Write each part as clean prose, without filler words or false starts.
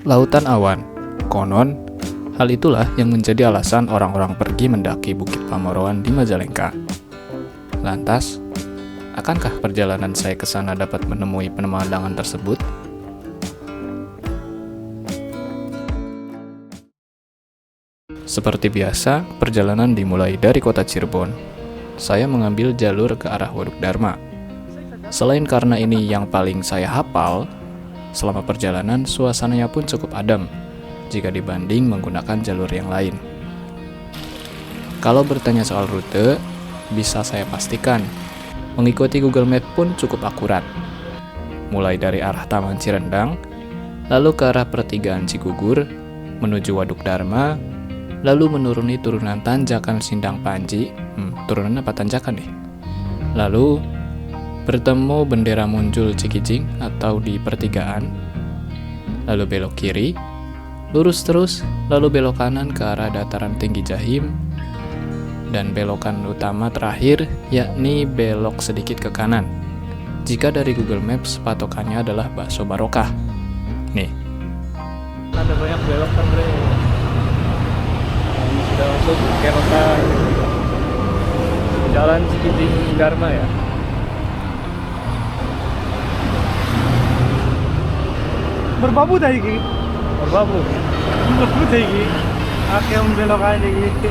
Lautan awan. Konon, hal itulah yang menjadi alasan orang-orang pergi mendaki Bukit Pamoroan di Majalengka. Lantas, akankah perjalanan saya ke sana dapat menemui pemandangan tersebut? Seperti biasa, perjalanan dimulai dari kota Cirebon. Saya mengambil jalur ke arah Waduk Dharma. Selain karena ini yang paling saya hafal, selama perjalanan suasananya pun cukup adem jika dibanding menggunakan jalur yang lain. Kalau bertanya soal rute, bisa saya pastikan, mengikuti Google Map pun cukup akurat. Mulai dari arah Taman Cirendang, lalu ke arah pertigaan Cigugur, menuju Waduk Dharma, lalu menuruni turunan tanjakan Sindang Panji, turunan apa tanjakan nih? Lalu bertemu bendera muncul Cikijing atau di pertigaan, lalu belok kiri, lurus terus, lalu belok kanan ke arah dataran tinggi Jahim, dan belokan utama terakhir yakni belok sedikit ke kanan. Jika dari Google Maps patokannya adalah Bakso Barokah. Nih. Ada banyak belok kan bre. Ini sudah masuk ke kota Jalan Cikijing Dharma ya. Berbabu dah iki. Berbabu Berbabu dah iki. Akeh yang belok aja iki.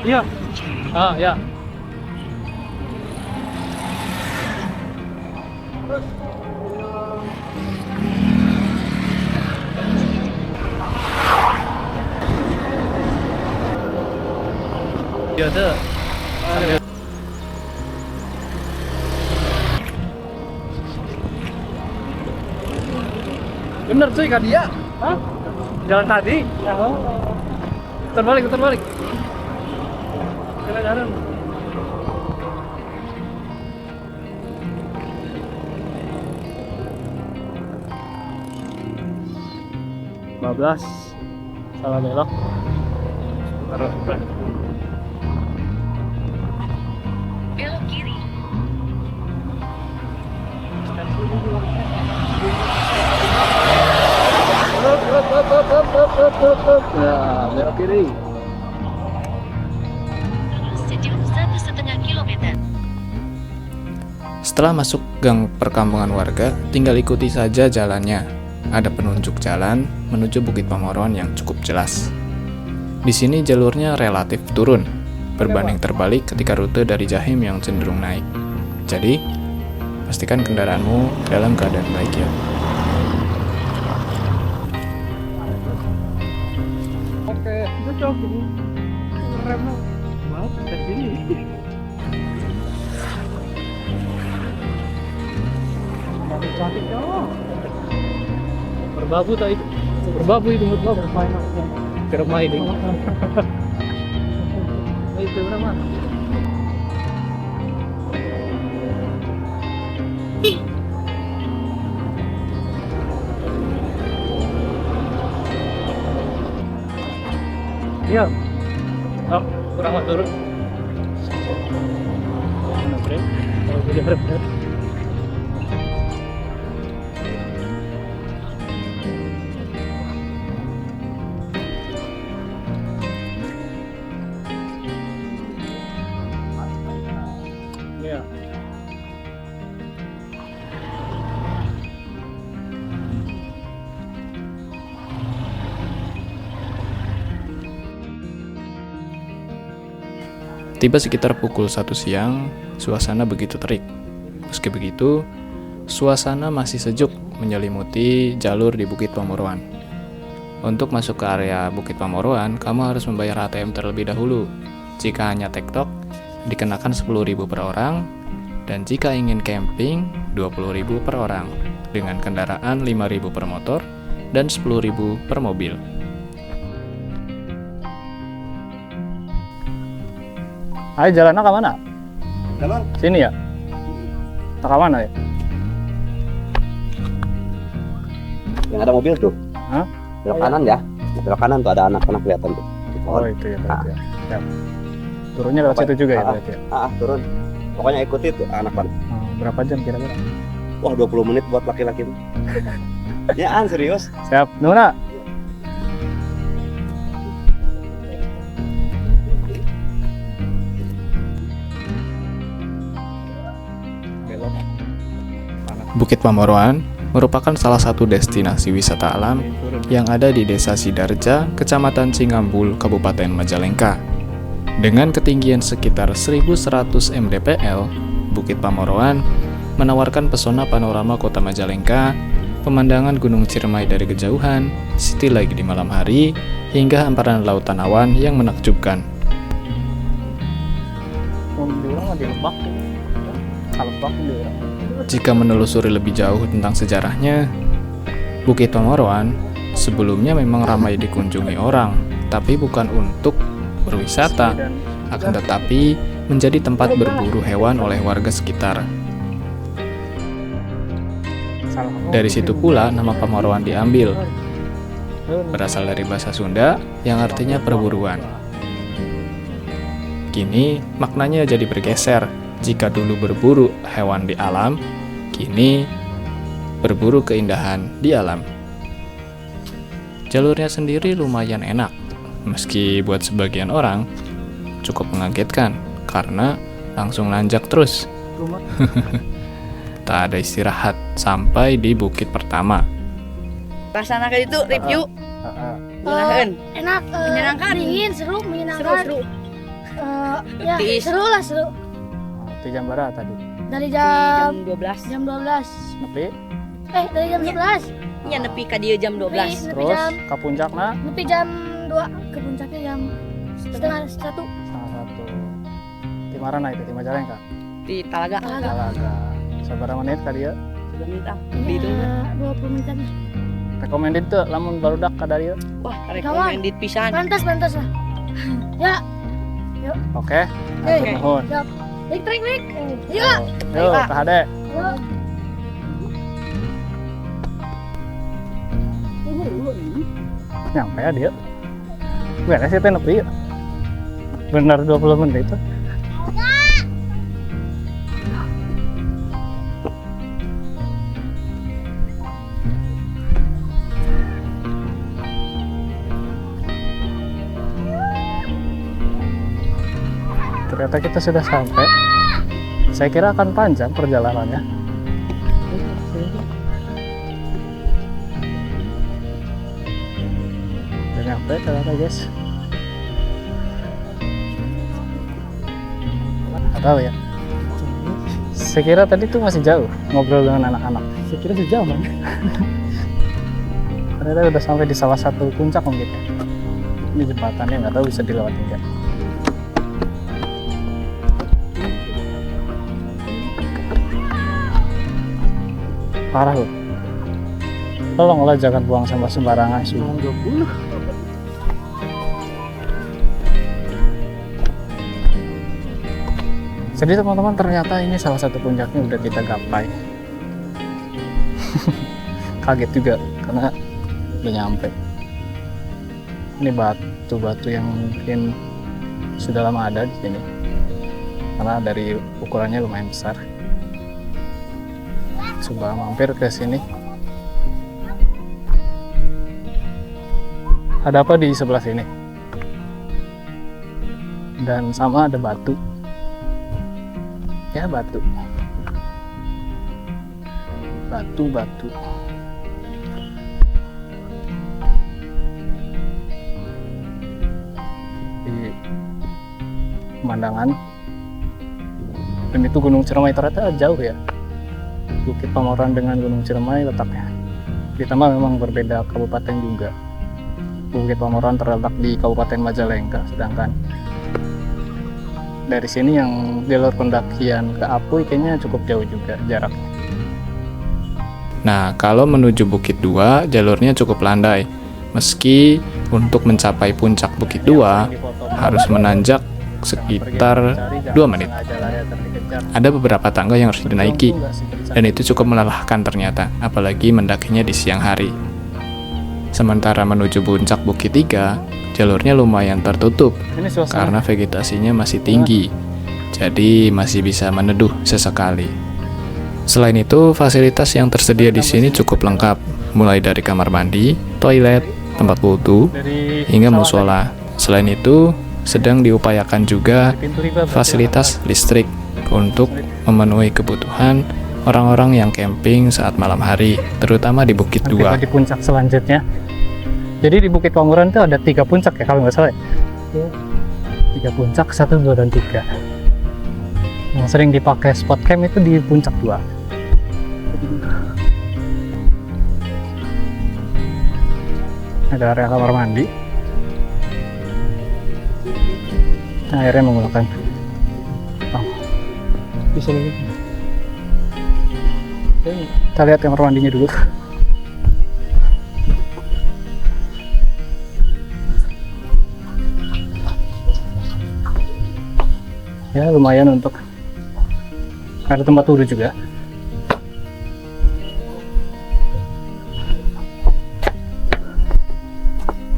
Iya. Ah ya. Iya tuh. Bener cuy kan dia? Hah? Jalan tadi? Oh. Terbalik. Kena jalan. Salah belok. Belok kiri. Ya, belok kiri. Sejauh 1,5 kilometer. Setelah masuk gang perkampungan warga, tinggal ikuti saja jalannya. Ada penunjuk jalan menuju Bukit Pamoroan yang cukup jelas. Di sini jalurnya relatif turun, berbanding terbalik ketika rute dari Jahim yang cenderung naik. Jadi, pastikan kendaraanmu dalam keadaan baik ya. Oke, cocok ini. Remnya banget dari sini. Masih cantik dong. Berbabu tadi. Berbabu itu berbabu. Keremai ding. Itu berapa? Iya. Oh, kurang turun. Mana bre? Oh, jadi berat. Iya. Tiba sekitar pukul 1 siang, suasana begitu terik. Meski begitu, suasana masih sejuk menyelimuti jalur di Bukit Pamoroan. Untuk masuk ke area Bukit Pamoroan, kamu harus membayar ATM terlebih dahulu. Jika hanya TikTok, dikenakan 10.000 per orang, dan jika ingin camping, 20.000 per orang, dengan kendaraan 5.000 per motor, dan 10.000 per mobil. Ayo jalannya ke mana? Jalan. Sini ya? Ke mana ya? Yang ada mobil tuh. Hah? Belok kanan ya. Belok kanan tuh ada anak-anak kelihatan tuh. Di Oh pohon. itu ya berarti ya. Siap. Turunnya lewat situ juga ya berarti ya? Turun. Pokoknya ikuti tuh anak pan. Berapa jam kira-kira? Wah 20 menit buat laki-laki tuh. Ya serius. Siap. Nuna. Belok. Bukit Pamoroan merupakan salah satu destinasi wisata alam yang ada di Desa Sidarja, Kecamatan Cingambul, Kabupaten Majalengka. Dengan ketinggian sekitar 1100 mdpl, Bukit Pamoroan menawarkan pesona panorama kota Majalengka, pemandangan Gunung Ciremai dari kejauhan, city light di malam hari, hingga hamparan lautan awan yang menakjubkan. Di orang mah di Lebak tuh. Kalau Lebak di orang. Jika menelusuri lebih jauh tentang sejarahnya, Bukit Pamoroan sebelumnya memang ramai dikunjungi orang, tapi bukan untuk berwisata, akan tetapi menjadi tempat berburu hewan oleh warga sekitar. Dari situ pula nama Pamoroan diambil, berasal dari bahasa Sunda yang artinya perburuan. Kini maknanya jadi bergeser. Jika dulu berburu hewan di alam, kini berburu keindahan di alam. Jalurnya sendiri lumayan enak, meski buat sebagian orang cukup mengagetkan karena langsung nanjak terus. Tak ada istirahat sampai di bukit pertama. Rasana kayak itu review menyenangkan. Enak, Menyenangkan. dingin, seru, menyenangkan. Seru. Ya, Petis. seru lah, seru. Itu jam berapa tadi? Dari Jam jam 12. jam 12. Nepi, Dari jam 11. Nya nepi ka dieu jam 12. Nepi terus jam, ke puncakna nepi jam 2, ke puncaknya jam setengah 1. salah satu. Di mana itu? Di Majalengka. Di Talaga. Talaga. Sabar menit kali ya. Sudah minta. Di itu. Ya, 20 menitan. Recommended tuh lamun barudak ka dari ya. Wah, recommended pisan. Pantas lah. Ya, Oke. Oke. Atur nuhun. trik. Yo, Ya, Pak. Kak Hade. ya. Nyampe ya dia. Beres sih teh nepi. Benar 20 menit itu. Ternyata kita sudah sampai. Saya kira akan panjang perjalanannya. Udah nyampe ternyata guys. Nggak tahu ya. Saya kira tadi tuh masih jauh ngobrol dengan anak-anak. Saya kira sejauh man. Ternyata udah sampai di salah satu puncak mungkin ya. Ini jembatannya nggak tahu bisa dilewati nggak. Parah loh. Tolonglah jangan buang sampah sembarangan sih. Jadi teman-teman ternyata ini salah satu puncaknya udah kita gapai. Kaget juga karena udah nyampe. Ini batu-batu yang mungkin sudah lama ada di sini. Karena dari ukurannya lumayan besar. Coba mampir ke sini. Ada apa di sebelah sini? Dan sama ada batu. Ya batu. Batu. pemandangan. Dan itu Gunung Ciremai ternyata jauh ya. Bukit Pamoran dengan Gunung Ciremai letaknya. Ditambah memang berbeda kabupaten juga. Bukit Pamoran terletak di Kabupaten Majalengka, sedangkan dari sini yang jalur pendakian ke Apuy kayaknya cukup jauh juga jaraknya. Nah, kalau menuju Bukit 2, jalurnya cukup landai. Meski untuk mencapai puncak Bukit 2 harus menanjak sekitar 2 menit. Ada beberapa tangga yang harus dinaiki, dan itu cukup melelahkan ternyata, apalagi mendakinya di siang hari. Sementara menuju puncak Bukit 3, jalurnya lumayan tertutup Ini suasana karena vegetasinya masih tinggi, jadi masih bisa meneduh sesekali. Selain itu, fasilitas yang tersedia di sini cukup lengkap, mulai dari kamar mandi, toilet, tempat wudhu, dari hingga pesawat musola. Selain itu, sedang diupayakan juga dari pintu riba fasilitas listrik untuk memenuhi kebutuhan orang-orang yang camping saat malam hari, terutama di Bukit tiba 2. di puncak selanjutnya. Jadi di Bukit Pamoran itu ada 3 puncak ya kalau nggak salah ya? 3 puncak, 1, 2, dan 3. Yang sering dipakai spot camp itu di puncak 2. Ada area kamar mandi. Nah, airnya menggunakan bisa lihat. Kita lihat kamar mandinya dulu. Ya, lumayan untuk ada tempat wudhu juga.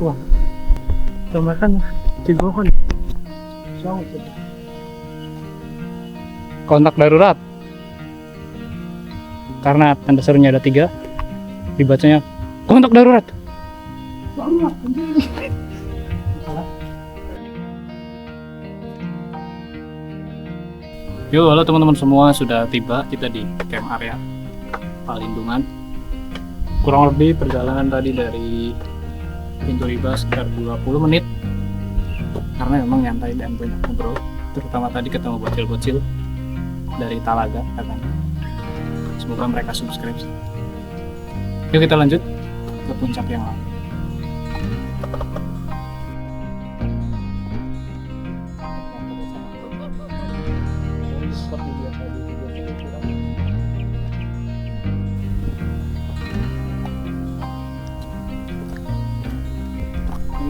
Wah, makan cigohon. Kontak darurat. Karena tanda serunya ada 3, dibacanya kontak darurat. Yo, halo teman-teman semua, sudah tiba kita di camp area Palindungan. Kurang lebih perjalanan tadi dari Pintu Riba sekitar 20 menit. Karena memang nyantai dan banyak ngobrol, terutama tadi ketemu bocil-bocil dari Talaga katanya. Semoga mereka subscribe. Yuk kita lanjut ke puncak yang lain.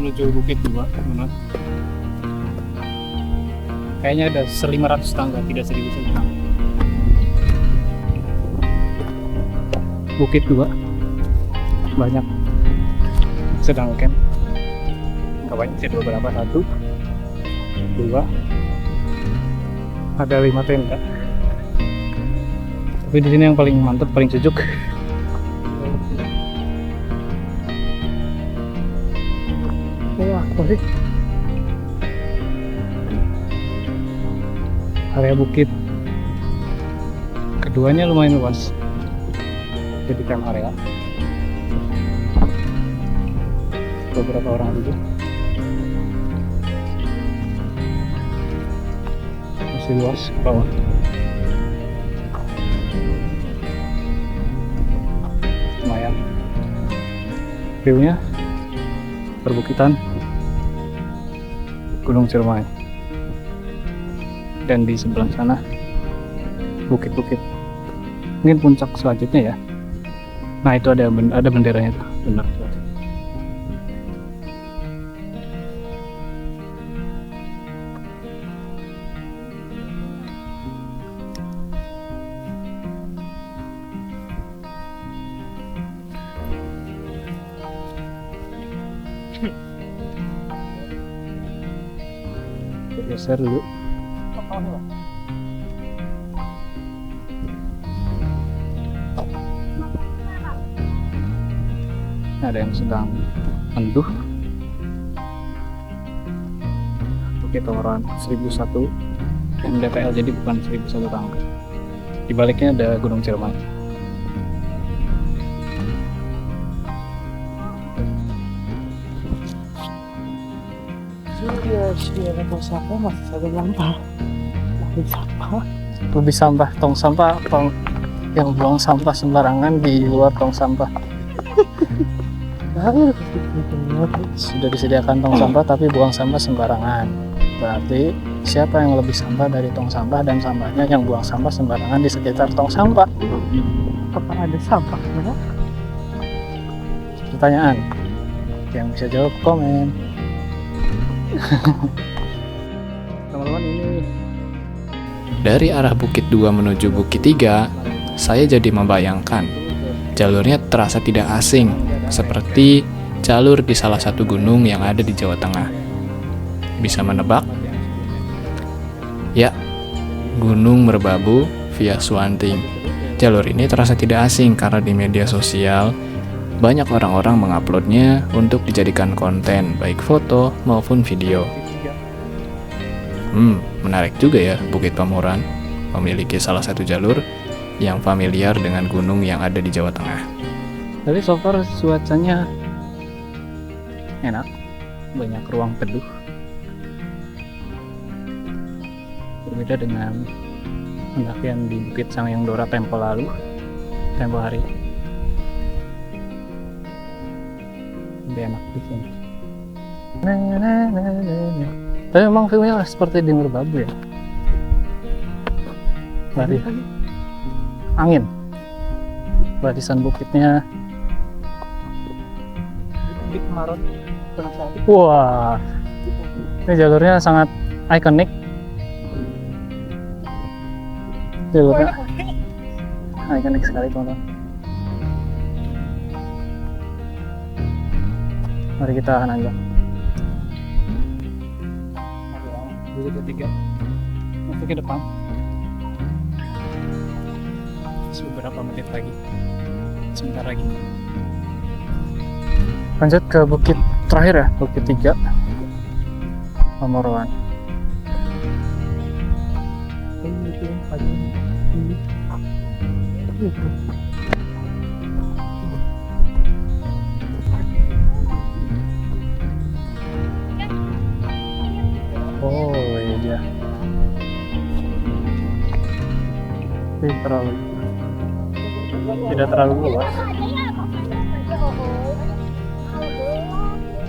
Menuju Bukit 2, benar. Kayaknya ada 1.500 tangga, tidak 1.000 tangga. Bukit 2 banyak sedang camp. Nggak banyak sih, beberapa, 1, 2, ada 5 tenda. Tapi di sini yang paling mantap, paling sejuk. Wah, apa sih? Area bukit keduanya lumayan luas, jadi camp area. Beberapa orang juga masih luas ke bawah. Lumayan view-nya, perbukitan Gunung Ciremai, dan di sebelah sana bukit-bukit. Mungkin puncak selanjutnya ya. Nah, itu ada benderanya tuh, benar. Geser dulu. Ada yang sedang menduh. Bukit Pamoran 1001 MDPL, jadi bukan 1001 tangga. Di baliknya ada Gunung Ciremai. Lebih sampah tong sampah tong yang buang sampah sembarangan di luar tong sampah. Sudah disediakan tong sampah tapi buang sampah sembarangan. Berarti siapa yang lebih sampah dari tong sampah dan sampahnya yang buang sampah sembarangan di sekitar tong sampah? Apa ada sampah? Pertanyaan. Yang bisa jawab komen. Teman-teman, ini Dari arah Bukit 2 menuju Bukit 3, saya jadi membayangkan jalurnya terasa tidak asing, seperti jalur di salah satu gunung yang ada di Jawa Tengah. Bisa menebak? Ya, Gunung Merbabu via Suwanting. Jalur ini terasa tidak asing karena di media sosial banyak orang-orang menguploadnya untuk dijadikan konten, baik foto maupun video. Menarik juga ya, Bukit Pamoran memiliki salah satu jalur yang familiar dengan gunung yang ada di Jawa Tengah. Tapi so far cuacanya enak, banyak ruang teduh. Berbeda dengan pendakian di Bukit Sangyangdora tempo hari. Lebih enak di sini. Tapi memang view-nya seperti di Merbabu ya. Dari angin, barisan bukitnya. Wah, ini jalurnya sangat ikonik. Jalurnya ikonik sekali, teman-teman. Mari kita nanjak. Bukit ketiga, masuk ke depan. Beberapa menit lagi, sebentar lagi. Lanjut ke bukit terakhir ya, Bukit 3 Pamoroan. Oh iya dia. Ini tidak terlalu luas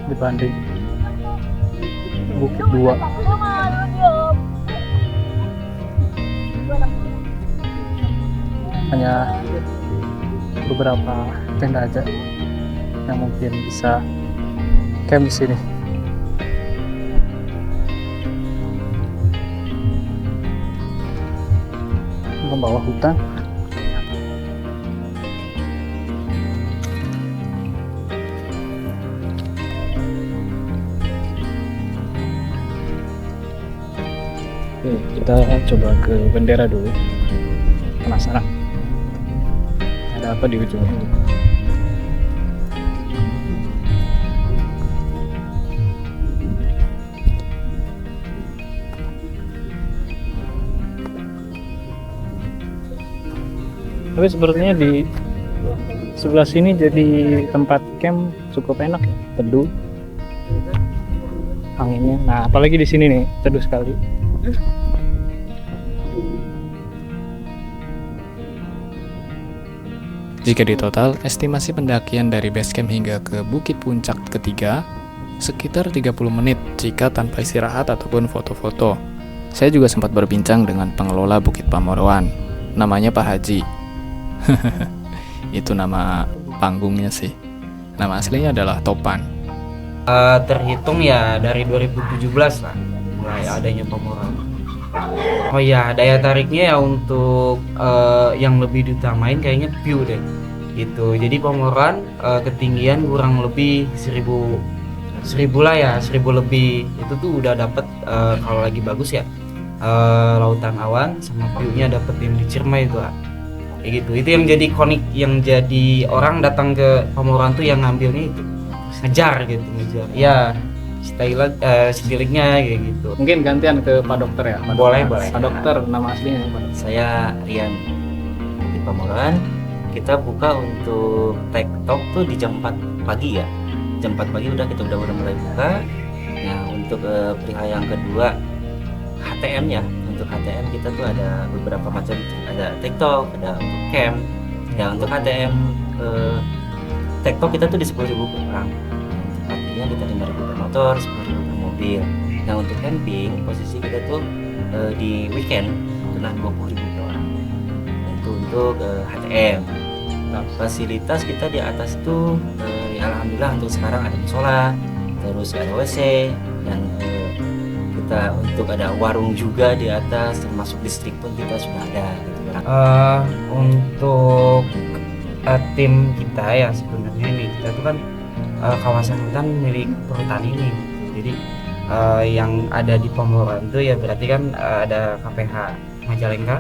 dibanding Bukit 2. Hanya beberapa tenda aja yang mungkin bisa camp di sini. Ke bawah hutan. Oke, kita coba ke bendera dulu. Penasaran ada apa di ujung ini? Tapi sepertinya di sebelah sini jadi tempat camp cukup enak ya, teduh, anginnya. Nah, apalagi di sini nih, teduh sekali. Jika ditotal, estimasi pendakian dari base camp hingga ke Bukit Puncak ketiga sekitar 30 menit jika tanpa istirahat ataupun foto-foto. Saya juga sempat berbincang dengan pengelola Bukit Pamoroan, namanya Pak Haji. Itu nama panggungnya sih. Nama aslinya adalah Topan. Terhitung ya dari 2017 lah mulai adanya Pamoran. Oh ya, daya tariknya ya untuk yang lebih diutamain kayaknya view deh gitu. Jadi Pamoran ketinggian kurang lebih 1000 lah ya, 1000 lebih. Itu tuh udah dapet kalau lagi bagus ya lautan awan sama view-nya dapet yang di Ciremai itu lah. Kayak gitu. Itu yang jadi konik, yang jadi orang datang ke Pamoran tuh yang ngambilnya itu ngejar gitu, ngejar. Ya, stiliknya kayak gitu. Mungkin gantian ke Pak Dokter ya. Pak Boleh, Dokter. boleh. Pak Dokter, nama aslinya ya, Pak? Saya Rian di Pamoran. Kita buka untuk TikTok tuh di jam 4 pagi ya. Jam 4 pagi kita udah mulai buka. Nah, untuk untuk perihal yang kedua HTM ya. Untuk HTM kita tuh ada beberapa macam, ada TikTok, ada untuk camp. Ya untuk HTM TikTok kita tuh di 10.000 per orang. Artinya kita 5.000 per motor, 10.000 per mobil. Nah untuk camping posisi kita tuh di weekend kena 20.000 per orang. Nah, itu untuk HTM. Nah, fasilitas kita di atas tuh ya alhamdulillah untuk sekarang ada musola, terus ada WC, dan kita untuk ada warung juga di atas, termasuk listrik pun kita sudah ada gitu kan. Untuk tim kita ya sebenarnya ini kita tuh kan kawasan hutan milik perhutani ini. Jadi yang ada di Pamuruan tuh ya berarti kan ada KPH Majalengka,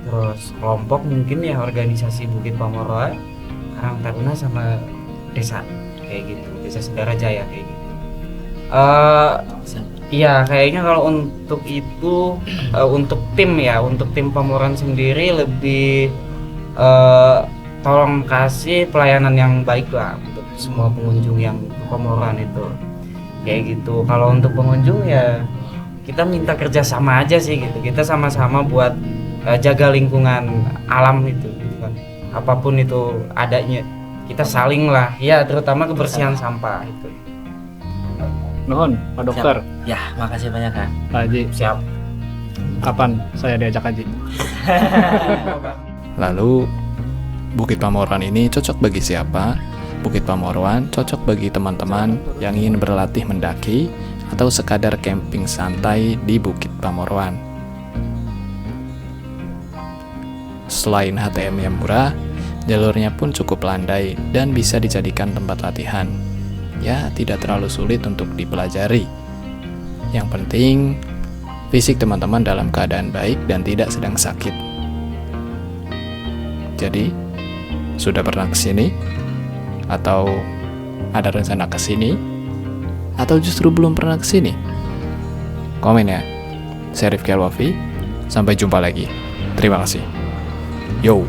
terus kelompok mungkin ya organisasi Bukit Pamuruan, Karang Taruna sama desa kayak gitu, desa Sendara Jaya kayak gitu. Iya kayaknya kalau untuk itu untuk tim ya, untuk tim Pamuruan sendiri lebih tolong kasih pelayanan yang baik lah untuk semua pengunjung yang ke Pamuruan itu kayak gitu. Kalau untuk pengunjung ya kita minta kerjasama aja sih gitu, kita sama-sama buat jaga lingkungan alam itu gitu kan, apapun itu adanya kita saling lah ya, terutama kebersihan sampah itu. Nuhun, Pak Dokter. Ya makasih banyak Kak. Pak Haji, Siap. kapan saya diajak haji? Lalu, Bukit Pamuruan ini cocok bagi siapa? Bukit Pamuruan cocok bagi teman-teman yang ingin berlatih mendaki atau sekadar camping santai di Bukit Pamuruan. Selain HTM yang murah, jalurnya pun cukup landai dan bisa dijadikan tempat latihan. Ya, tidak terlalu sulit untuk dipelajari. Yang penting, fisik teman-teman dalam keadaan baik dan tidak sedang sakit. Jadi, sudah pernah ke sini? Atau ada rencana ke sini? Atau justru belum pernah ke sini? Komen ya. Saya Rifki Alwafi. Sampai jumpa lagi. Terima kasih. Yo.